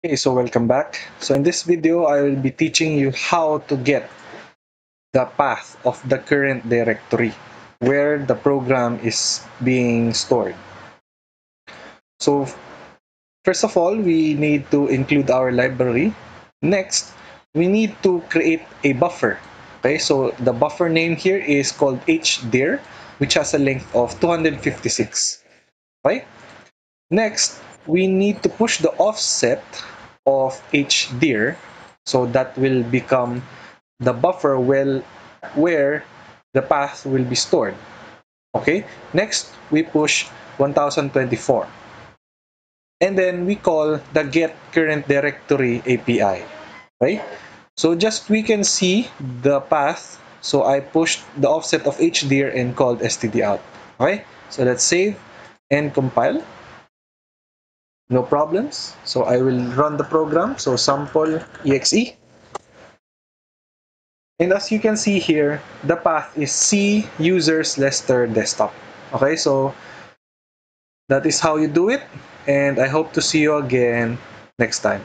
Okay, so welcome back. So in this video, I will be teaching you how to get the path of the current directory where the program is being stored. So first of all, we need to include our library. Next, we need to create a buffer. Okay, so the buffer name here is called hdir, which has a length of 256. Okay? Next, we need to push the offset of hdir, so that will become the buffer where the path will be stored. Okay, next we push 1024, and then we call the get current directory API. Right, so just we can see the path. So I pushed the offset of hdir and called stdout. Okay, so let's save and compile. No problems. So I will run the program. So sample exe. And as you can see here, the path is C users Lester desktop. Okay, so that is how you do it. And I hope to see you again next time.